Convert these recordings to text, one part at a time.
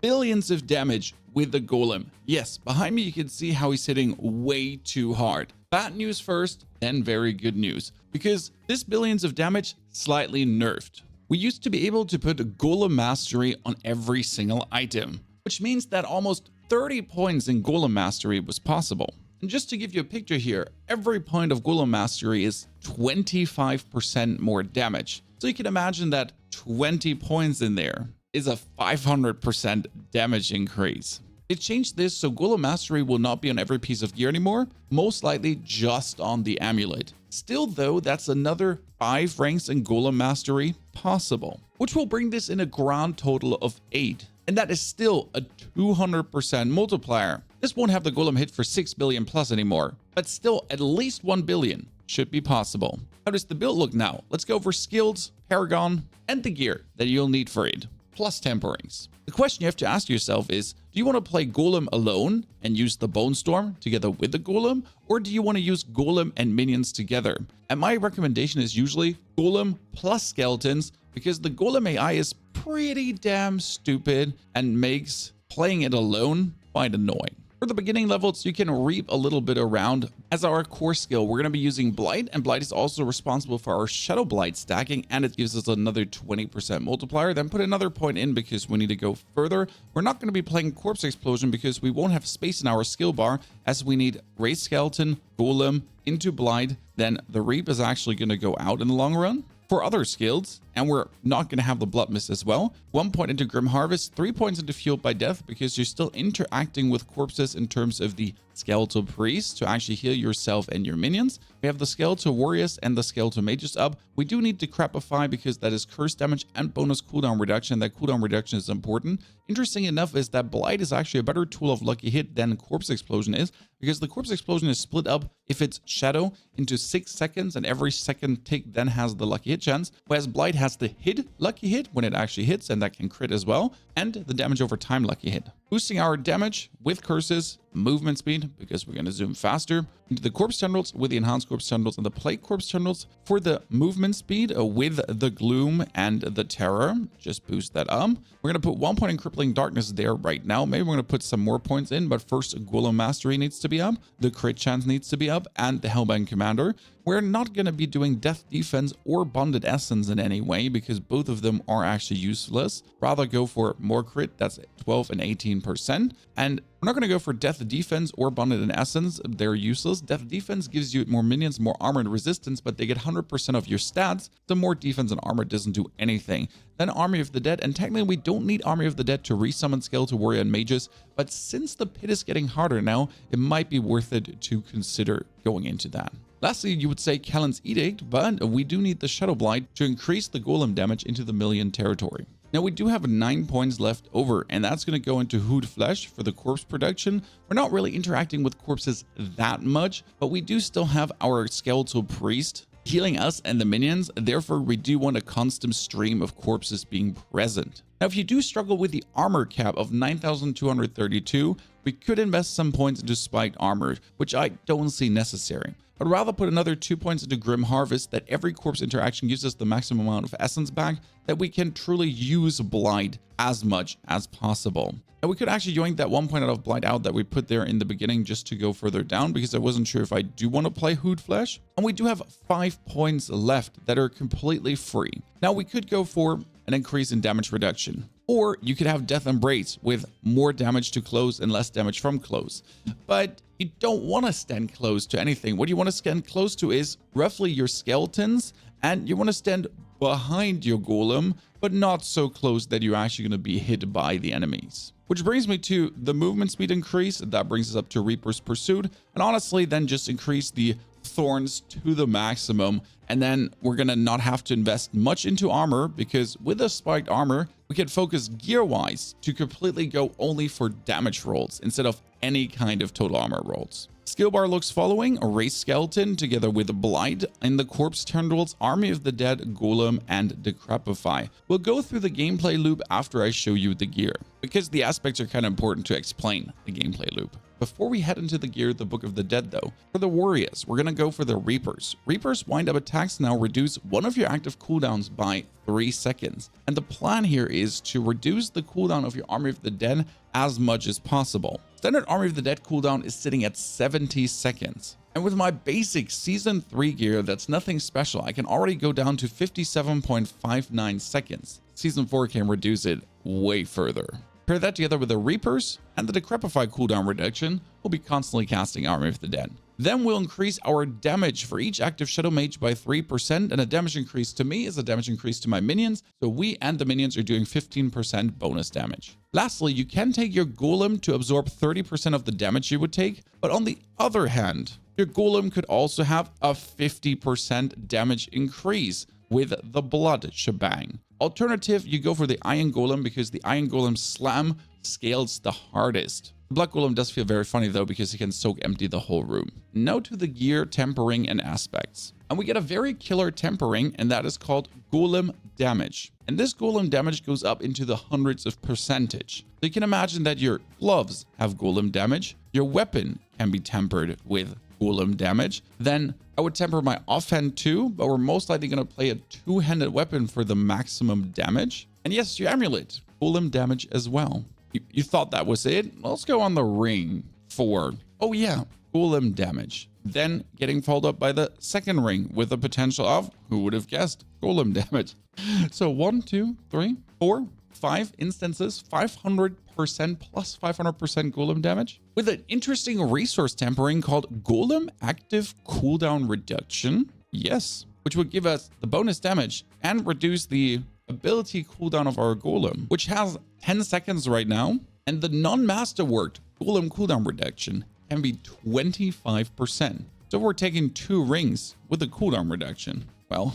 billions of damage with the Golem. Yes, behind me you can see how he's hitting way too hard. Bad news first, then very good news, because this billions of damage slightly nerfed. We used to be able to put Golem Mastery on every single item, which means that almost 30 points in Golem Mastery was possible. And just to give you a picture here, every point of Golem Mastery is 25% more damage. So you can imagine that 20 points in there is a 500% damage increase. It changed this so Golem Mastery will not be on every piece of gear anymore, most likely just on the amulet. Still though, that's another 5 ranks in Golem Mastery possible, which will bring this in a grand total of 8. And that is still a 200% multiplier. This won't have the Golem hit for 6 billion plus anymore, but still at least 1 billion should be possible. How does the build look now? Let's go over skills, Paragon, and the gear that you'll need for it, plus temperings. The question you have to ask yourself is, do you want to play Golem alone and use the Bone Storm together with the Golem? Or do you want to use Golem and minions together? And my recommendation is usually Golem plus skeletons, because the Golem AI is pretty damn stupid and makes playing it alone quite annoying. For the beginning levels, you can reap a little bit around. As our core skill, we're going to be using Blight, and Blight is also responsible for our Shadow Blight stacking, and it gives us another 20% multiplier. Then put another point in because we need to go further. We're not going to be playing Corpse Explosion because we won't have space in our skill bar, as we need Raise Skeleton, Golem, into Blight. Then the Reap is actually going to go out in the long run. For other skills, and we're not going to have the Blood Mist as well, 1 point into Grim Harvest, 3 points into Fueled by Death, because you're still interacting with corpses in terms of the Skeletal Priest to actually heal yourself and your minions. We have the Skeletal Warriors and the Skeletal Mages up. We do need to Crapify because that is curse damage and bonus cooldown reduction. That cooldown reduction is important. Interesting enough is that Blight is actually a better tool of lucky hit than Corpse Explosion is, because the Corpse Explosion is split up if it's Shadow into 6 seconds, and every second tick then has the lucky hit chance, whereas Blight has the hit lucky hit when it actually hits, and that can crit as well, and the damage over time lucky hit. Boosting our damage with curses, movement speed, because we're going to zoom faster, into the Corpse Tendrils with the Enhanced Corpse Tendrils and the Plague Corpse Tendrils for the movement speed with the Gloom and the Terror. Just boost that up. We're going to put 1 point in Crippling Darkness there right now. Maybe we're going to put some more points in, but first Golem Mastery needs to be up, the crit chance needs to be up, and the Hellbound Commander. We're not going to be doing Death Defense or Bonded Essence in any way, because both of them are actually useless. Rather go for more crit, that's 12 and 18%. And we're not going to go for Death Defense or Bonded in Essence, they're useless. Death Defense gives you more minions, more armor and resistance, but they get 100% of your stats. The more defense and armor doesn't do anything. Then Army of the Dead, and technically we don't need Army of the Dead to resummon Skeletal Warrior and Mages, but since the pit is getting harder now, it might be worth it to consider going into that. Lastly, you would say Kellen's Edict, but we do need the Shadow Blight to increase the Golem damage into the million territory. Now we do have 9 points left over, and that's going to go into Hood Flesh for the corpse production. We're not really interacting with corpses that much, but we do still have our Skeletal Priest healing us and the minions. Therefore, we do want a constant stream of corpses being present. Now, if you do struggle with the armor cap of 9,232, we could invest some points into Spiked Armor, which I don't see necessary. I'd rather put another 2 points into Grim Harvest, that every corpse interaction gives us the maximum amount of essence back, that we can truly use Blight as much as possible. And we could actually yoink that 1 point out of Blight out that we put there in the beginning just to go further down, because I wasn't sure if I do want to play Hood Flesh. And we do have 5 points left that are completely free. Now we could go for an increase in damage reduction, or you could have Death Embrace with more damage to close and less damage from close. But you don't want to stand close to anything. What you want to stand close to is roughly your skeletons, and you want to stand behind your golem, but not so close that you're actually going to be hit by the enemies. Which brings me to the movement speed increase. That brings us up to Reaper's Pursuit, and honestly then just increase the thorns to the maximum, and then we're gonna not have to invest much into armor, because with the Spiked Armor we can focus gear wise to completely go only for damage rolls instead of any kind of total armor rolls. Skill bar looks following: a Race Skeleton together with Blight in the Corpse Tendrils, Army of the Dead, Golem, and Decrepify. We'll go through the gameplay loop after I show you the gear, because the aspects are kind of important to explain the gameplay loop. Before we head into the gear of the Book of the Dead though, for the warriors, we're going to go for the Reapers. Reapers wind up attacks now reduce one of your active cooldowns by 3 seconds. And the plan here is to reduce the cooldown of your Army of the Dead as much as possible. Standard Army of the Dead cooldown is sitting at 70 seconds. And with my basic Season 3 gear that's nothing special, I can already go down to 57.59 seconds. Season 4 can reduce it way further. Pair that together with the Reapers and the Decrepify cooldown reduction, we'll be constantly casting Army of the Dead. Then we'll increase our damage for each active Shadow Mage by 3%, and a damage increase to me is a damage increase to my minions, so we and the minions are doing 15% bonus damage. Lastly, you can take your Golem to absorb 30% of the damage you would take, but on the other hand, your Golem could also have a 50% damage increase with the Blood shebang. Alternative, you go for the Iron Golem because the Iron Golem slam scales the hardest. The Blood Golem does feel very funny though because he can soak empty the whole room. Now to the gear, tempering, and aspects. And we get a very killer tempering, and that is called Golem damage. And this Golem damage goes up into the hundreds of percentage. So you can imagine that your gloves have Golem damage, your weapon can be tempered with Golem damage. Then I would temper my offhand too, but we're most likely going to play a two-handed weapon for the maximum damage. And yes, your amulet, Golem damage as well. You thought that was it? Let's go on the ring for, oh yeah, Golem damage. Then getting followed up by the second ring with the potential of, who would have guessed, Golem damage. So 1, 2, 3, 4, 5 instances, 500% plus 500% Golem damage, with an interesting resource tempering called Golem active cooldown reduction. Yes, which would give us the bonus damage and reduce the ability cooldown of our Golem, which has 10 seconds right now, and the non-masterworked Golem cooldown reduction can be 25%. So we're taking 2 rings with a cooldown reduction. Well,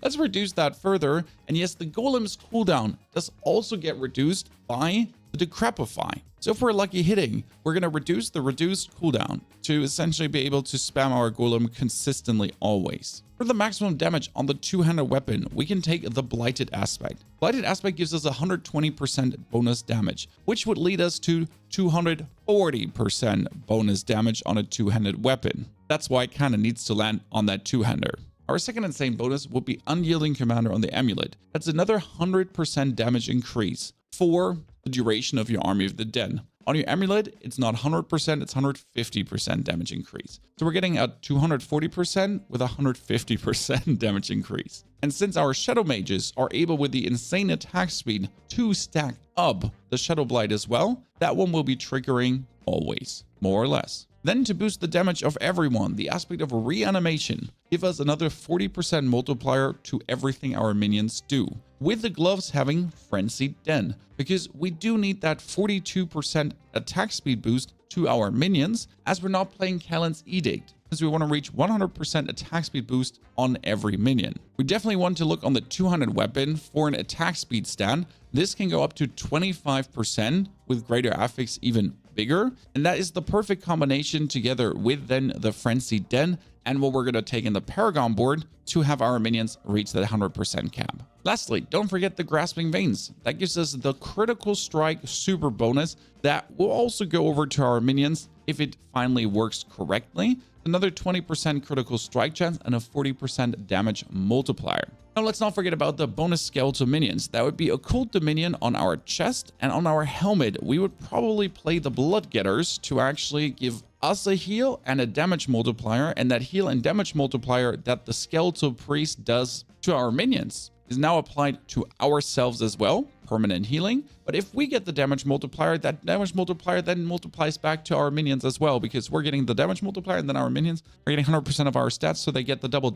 let's reduce that further. And yes, the Golem's cooldown does also get reduced by the Decrepify. So if we're lucky hitting, we're going to reduce the reduced cooldown to essentially be able to spam our Golem consistently always. For the maximum damage on the two-handed weapon, we can take the Blighted Aspect. Blighted Aspect gives us 120% bonus damage, which would lead us to 240% bonus damage on a two-handed weapon. That's why it kind of needs to land on that two-hander. Our second insane bonus would be Unyielding Commander on the Amulet. That's another 100% damage increase for the duration of your Army of the Dead. On your Amulet, it's not 100%, it's 150% damage increase. So we're getting a 240% with a 150% damage increase. And since our Shadow Mages are able with the insane attack speed to stack up the Shadow Blight as well, that one will be triggering always, more or less. Then to boost the damage of everyone, the aspect of Reanimation give us another 40% multiplier to everything our minions do, with the gloves having Frenzied Den, because we do need that 42% attack speed boost to our minions, as we're not playing Callan's Edict, because we want to reach 100% attack speed boost on every minion. We definitely want to look on the two-handed weapon for an attack speed stat. This can go up to 25% with greater affix even bigger, and that is the perfect combination together with then the Frenzied Den and what we're going to take in the Paragon Board to have our minions reach that 100% cap. Lastly, don't forget the Grasping Veins. That gives us the critical strike super bonus that will also go over to our minions if it finally works correctly. Another 20% critical strike chance and a 40% damage multiplier. Now let's not forget about the bonus skeletal minions. That would be Occult Dominion on our chest, and on our helmet we would probably play the Blood Getters to actually give us a heal and a damage multiplier, and that heal and damage multiplier that the Skeletal Priest does to our minions is now applied to ourselves as well, permanent healing. But if we get the damage multiplier, that damage multiplier then multiplies back to our minions as well, because we're getting the damage multiplier and then our minions are getting 100% of our stats, so they get the double,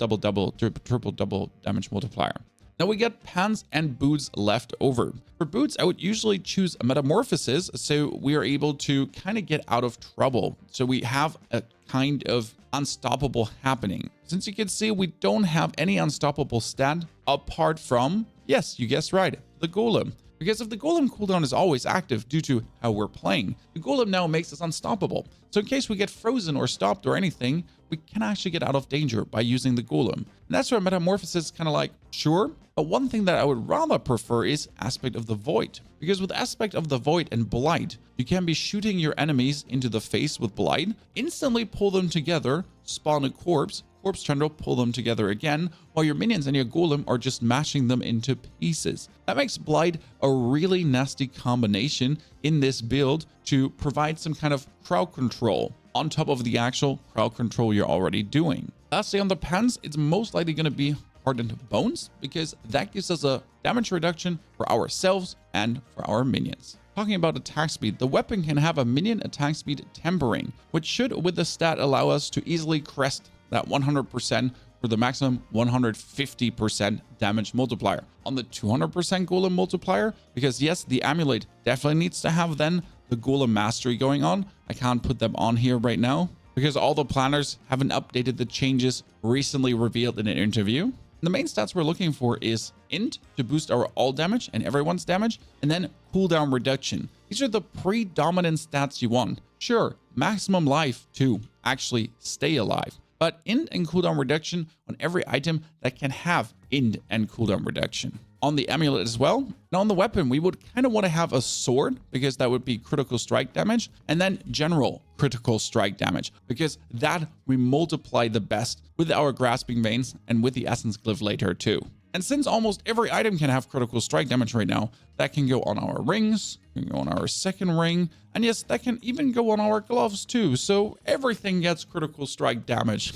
triple damage multiplier. Now we get pants and boots left over. For boots, I would usually choose a Metamorphosis, so we are able to kind of get out of trouble. So we have a kind of unstoppable happening. Since you can see, we don't have any unstoppable stat apart from, yes, you guessed right, the Golem. Because if the Golem cooldown is always active due to how we're playing, the Golem now makes us unstoppable. So in case we get frozen or stopped or anything, we can actually get out of danger by using the Golem. And that's where Metamorphosis is kind of like, sure, But one thing that I would rather prefer is Aspect of the Void, because with Aspect of the Void and Blight, you can be shooting your enemies into the face with Blight, instantly pull them together, spawn a corpse tendril, pull them together again, while your minions and your golem are just mashing them into pieces. That makes Blight a really nasty combination in this build to provide some kind of crowd control on top of the actual crowd control you're already doing. Lastly, on the pants, it's most likely going to be hardened bones, because that gives us a damage reduction for ourselves and for our minions. Talking about attack speed, the weapon can have a minion attack speed tempering, which should with the stat allow us to easily crest that 100% for the maximum 150% damage multiplier. On the 200% golem multiplier, because yes, the amulet definitely needs to have then the golem mastery going on. I can't put them on here right now because all the planners haven't updated the changes recently revealed in an interview. The main stats we're looking for is int to boost our all damage and everyone's damage, and then cooldown reduction. These are the predominant stats you want. Sure, maximum life to actually stay alive, but int and cooldown reduction on every item that can have int and cooldown reduction. On the amulet as well. Now on the weapon, we would kind of want to have a sword, because that would be critical strike damage, and then general critical strike damage, because that we multiply the best with our grasping veins and with the essence glyph later too. And since almost every item can have critical strike damage right now, that can go on our rings, can go on our second ring, and yes, that can even go on our gloves too. So everything gets critical strike damage.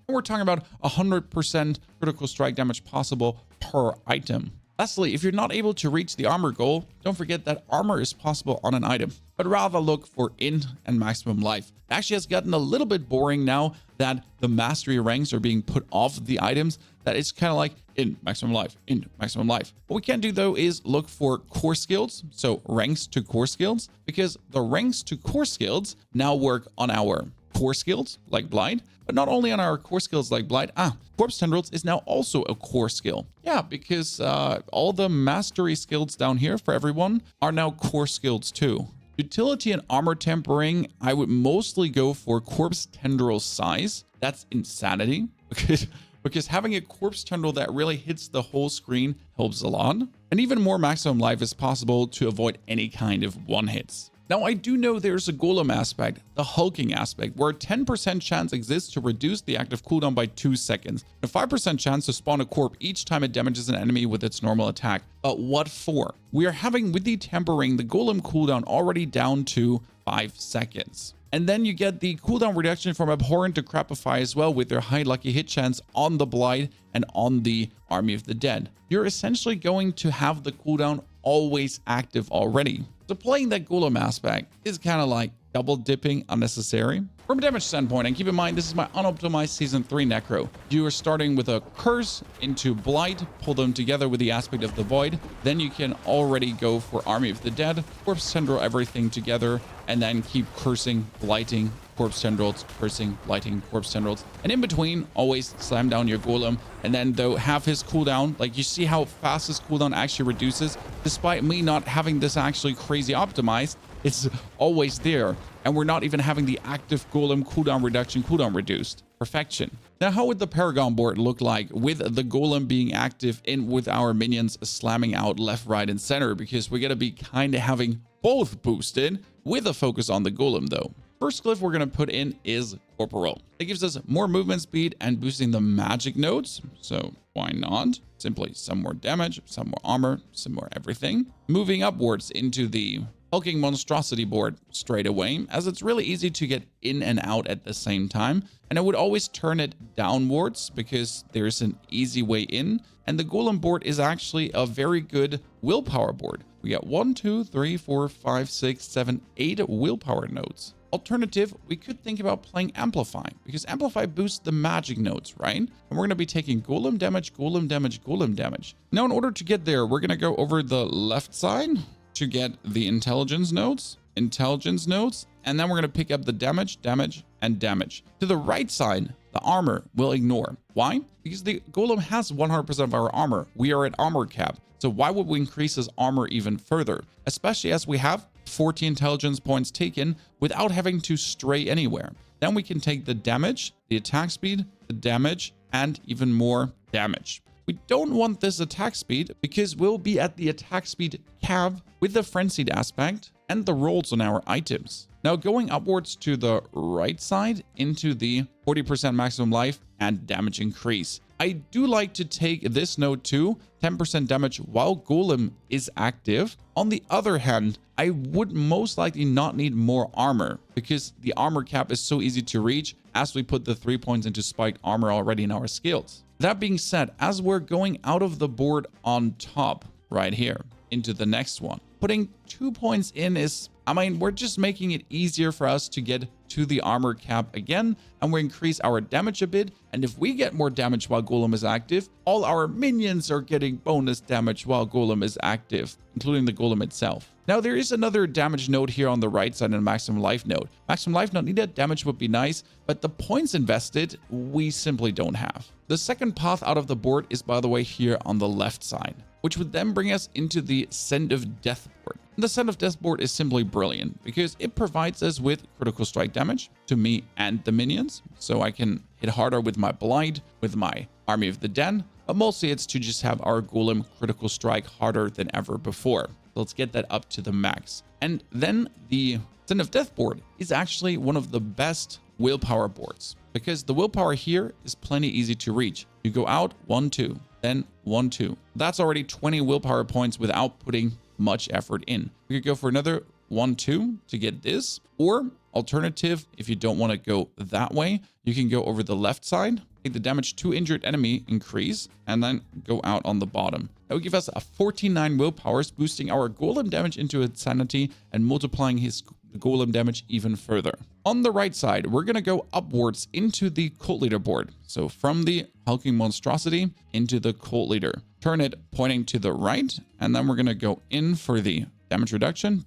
We're talking about 100% critical strike damage possible per item. Lastly, if you're not able to reach the armor goal, don't forget that armor is possible on an item, but rather look for int and maximum life. It actually has gotten a little bit boring now that the mastery ranks are being put off the items, that it's kind of like int, maximum life, int, maximum life. What we can do though is look for core skills, so ranks to core skills, because the ranks to core skills now work on our core skills like Blight, but not only on our core skills like Blight. Corpse Tendrils is now also a core skill. Yeah, because all the mastery skills down here for everyone are now core skills too. Utility and armor tempering, I would mostly go for Corpse Tendril size. That's insanity, because having a Corpse Tendril that really hits the whole screen helps a lot. And even more maximum life is possible to avoid any kind of one-hits. Now, I do know there's a golem aspect, the hulking aspect, where a 10% chance exists to reduce the active cooldown by 2 seconds, and a 5% chance to spawn a corpse each time it damages an enemy with its normal attack. But what for? We are having, with the tempering, the golem cooldown already down to 5 seconds. And then you get the cooldown reduction from Abhorrent to Crapify as well, with their high lucky hit chance on the Blight and on the Army of the Dead. You're essentially going to have the cooldown always active already. So playing that golem aspect is kind of like double dipping unnecessary. From a damage standpoint, and keep in mind, this is my unoptimized Season 3 Necro. You are starting with a Curse into Blight, pull them together with the Aspect of the Void. Then you can already go for Army of the Dead, Corpse Tendril everything together, and then keep cursing, blighting, Corpse Tendrils, cursing, blighting, Corpse Tendrils. And in between, always slam down your Golem, and then though have his cooldown, like you see how fast his cooldown actually reduces, despite me not having this actually crazy optimized, it's always there. And we're not even having the active Golem cooldown reduction, cooldown reduced. Perfection. Now, how would the Paragon board look like with the Golem being active and with our minions slamming out left, right, and center? Because we're going to be kind of having both boosted with a focus on the Golem though. First glyph we're going to put in is Corporal. It gives us more movement speed and boosting the magic nodes. So why not? Simply some more damage, some more armor, some more everything. Moving upwards into the hulking monstrosity board straight away, as it's really easy to get in and out at the same time. And I would always turn it downwards because there's an easy way in. And the Golem board is actually a very good willpower board. We got 1, 2, 3, 4, 5, 6, 7, 8 willpower nodes. Alternative, we could think about playing Amplify, because Amplify boosts the magic nodes, right? And we're going to be taking Golem damage, Golem damage, Golem damage. Now, in order to get there, we're going to go over the left side to get the intelligence nodes, and then we're going to pick up the damage, and damage. To the right side, the armor will ignore. Why? Because the Golem has 100% of our armor. We are at armor cap. So why would we increase his armor even further? Especially as we have 40 intelligence points taken without having to stray anywhere. Then we can take the damage, the attack speed, the damage, and even more damage. We don't want this attack speed because we'll be at the attack speed cap with the frenzied aspect and the rolls on our items. Now going upwards to the right side into the 40% maximum life and damage increase. I do like to take this node to 10% damage while Golem is active. On the other hand, I would most likely not need more armor because the armor cap is so easy to reach as we put the 3 points into spiked armor already in our skills. That being said, as we're going out of the board on top right here into the next one, putting 2 points in is, I mean, we're just making it easier for us to get to the armor cap again, and we increase our damage a bit. And if we get more damage while Golem is active, all our minions are getting bonus damage while Golem is active, including the Golem itself. Now there is another damage node here on the right side and maximum life node. Maximum life not needed, damage would be nice, but the points invested, we simply don't have. The second path out of the board is, by the way, here on the left side, which would then bring us into the Send of Death board. The Send of Death board is simply brilliant because it provides us with critical strike damage to me and the minions, so I can hit harder with my Blight, with my Army of the Den, but mostly it's to just have our Golem critical strike harder than ever before. Let's get that up to the max. And then the Send of Death board is actually one of the best willpower boards because the willpower here is plenty easy to reach. You go out 1, 2, then 1, 2. That's already 20 willpower points without putting much effort in. We could go for another 1, 2 to get this, or alternative, if you don't want to go that way, you can go over the left side, take the damage to injured enemy increase, and then go out on the bottom. That would give us a 49 willpowers, boosting our Golem damage into insanity and multiplying his Golem damage even further. On the right side, we're going to go upwards into the Cult Leader board. So from the Hulking Monstrosity into the Cult Leader. Turn it pointing to the right, and then we're going to go in for the damage reduction,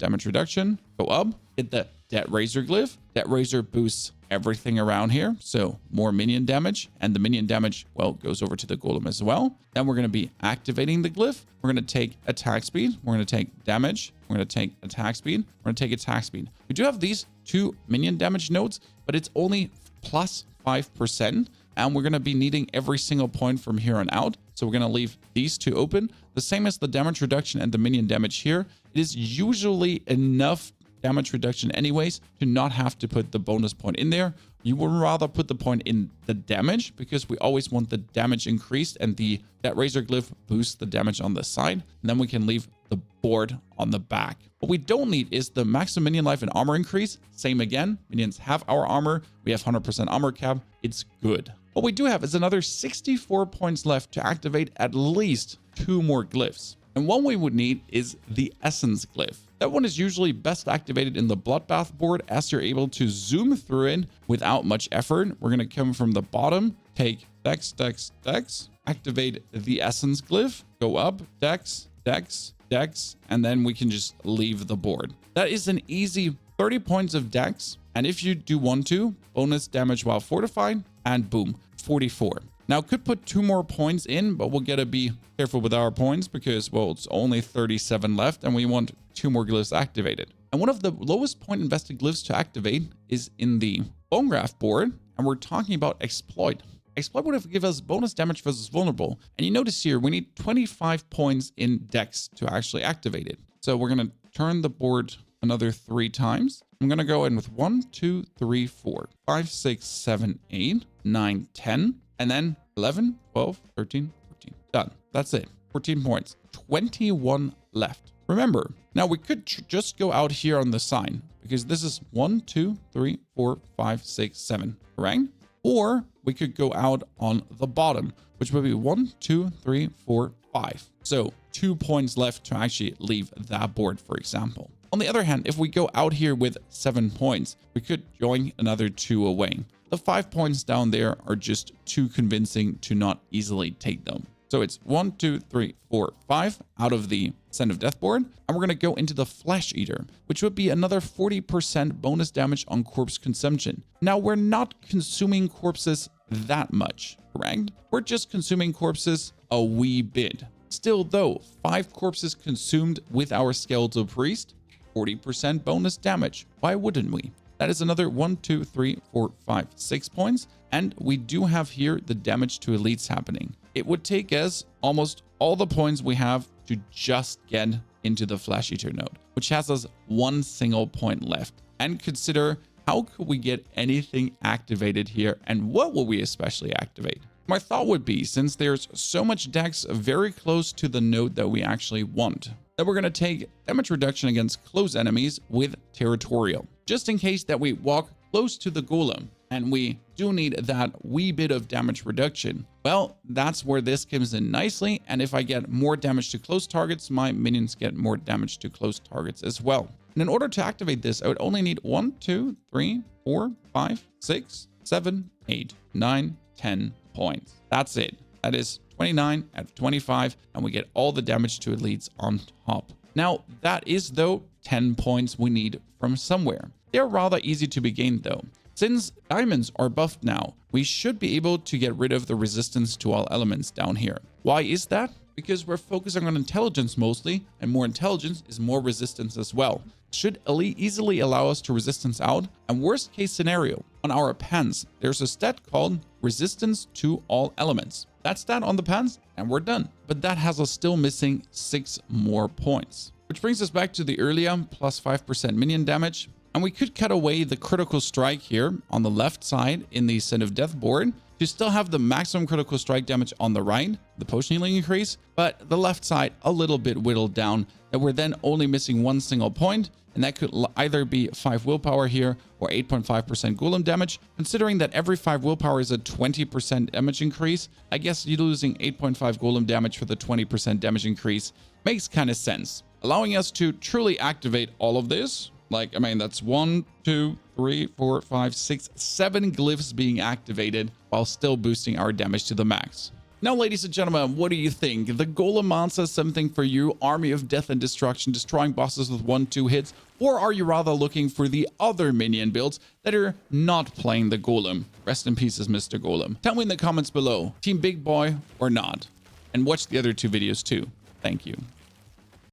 go up, hit the Debt Razor glyph. Debt Razor boosts everything around here, so more minion damage, and the minion damage, well, goes over to the Golem as well. Then we're going to be activating the glyph. We're going to take attack speed, we're going to take damage, we're going to take attack speed, we're going to take attack speed. We do have these 2 minion damage nodes, but it's only plus 5%, and we're going to be needing every single point from here on out. So we're going to leave these 2 open. The same as the damage reduction and the minion damage here. It is usually enough damage reduction anyways to not have to put the bonus point in there. You would rather put the point in the damage because we always want the damage increased, and the Debt Razor glyph boosts the damage on the side. And then we can leave the board on the back. What we don't need is the maximum minion life and armor increase. Same again, minions have our armor. We have 100% armor cap. It's good. What we do have is another 64 points left to activate at least 2 more glyphs. And one we would need is the Essence glyph. That one is usually best activated in the Bloodbath board as you're able to zoom through it without much effort. We're going to come from the bottom, take Dex, Dex, Dex, activate the Essence glyph, go up, Dex, Dex, Dex, and then we can just leave the board. That is an easy 30 points of Dex. And if you do 1, 2, bonus damage while fortified, and boom, 44. Now, could put 2 more points in, but we'll gotta be careful with our points because, well, it's only 37 left and we want 2 more glyphs activated. And one of the lowest point invested glyphs to activate is in the Bone Graft board, and we're talking about Exploit. Exploit would give us bonus damage versus vulnerable. And you notice here, we need 25 points in Dex to actually activate it. So we're gonna turn the board another 3 times. I'm gonna go in with 1, 2, 3, 4, 5, 6, 7, 8, 9, 10. And then 11, 12, 13, 14. Done. That's it. 14 points. 21 left. Remember, now we could just go out here on the sign because this is 1, 2, 3, 4, 5, 6, 7. Correct? Or we could go out on the bottom, which would be 1, 2, 3, 4, 5. So 2 points left to actually leave that board, for example. On the other hand, if we go out here with 7 points, we could join another 2 away. The 5 points down there are just too convincing to not easily take them. So it's 1, 2, 3, 4, 5 out of the Send of Death board. And we're going to go into the Flesh Eater, which would be another 40% bonus damage on corpse consumption. Now, we're not consuming corpses that much, correct? We're just consuming corpses a wee bit. Still though, 5 corpses consumed with our Skeletal Priest, 40% bonus damage. Why wouldn't we? That is another 1, 2, 3, 4, 5, 6 points. And we do have here the damage to elites happening. It would take us almost all the points we have to just get into the Flesh Eater node, which has us 1 single point left. And consider, how could we get anything activated here, and what will we especially activate? My thought would be, since there's so much dex very close to the node that we actually want, that we're going to take damage reduction against close enemies with Territorial, just in case that we walk close to the Golem and we do need that wee bit of damage reduction. Well, that's where this comes in nicely, and if I get more damage to close targets, my minions get more damage to close targets as well. And in order to activate this, I would only need 1, 2, 3, 4, 5, 6, 7, 8, 9, 10 points. That's it. That is 29 out of 25, and we get all the damage to elites on top. Now, that is, though, 10 points we need from somewhere. They're rather easy to be gained, though. Since diamonds are buffed now, we should be able to get rid of the resistance to all elements down here. Why is that? Because we're focusing on intelligence mostly, and more intelligence is more resistance as well. Should easily allow us to resistance out, and worst case scenario, on our pants, there's a stat called resistance to all elements. That stat on the pants, and we're done. But that has us still missing 6 more points. Which brings us back to the earlier plus 5% minion damage. And we could cut away the critical strike here on the left side in the Sin of Death board to still have the maximum critical strike damage on the right, the potion healing increase, but the left side a little bit whittled down, that we're then only missing 1 single point, and that could either be 5 willpower here or 8.5% golem damage. Considering that every 5 willpower is a 20% damage increase, I guess you losing 8.5 golem damage for the 20% damage increase makes kind of sense, allowing us to truly activate all of this. Like, I mean, that's 1, 2, 3, 4, 5, 6, 7 glyphs being activated while still boosting our damage to the max. Now, ladies and gentlemen, what do you think? The Golem Necromancer is something for you? Army of death and destruction, destroying bosses with 1-2 hits? Or are you rather looking for the other minion builds that are not playing the Golem? Rest in pieces, Mr. Golem. Tell me in the comments below, Team Big Boy or not? And watch the other 2 videos too. Thank you.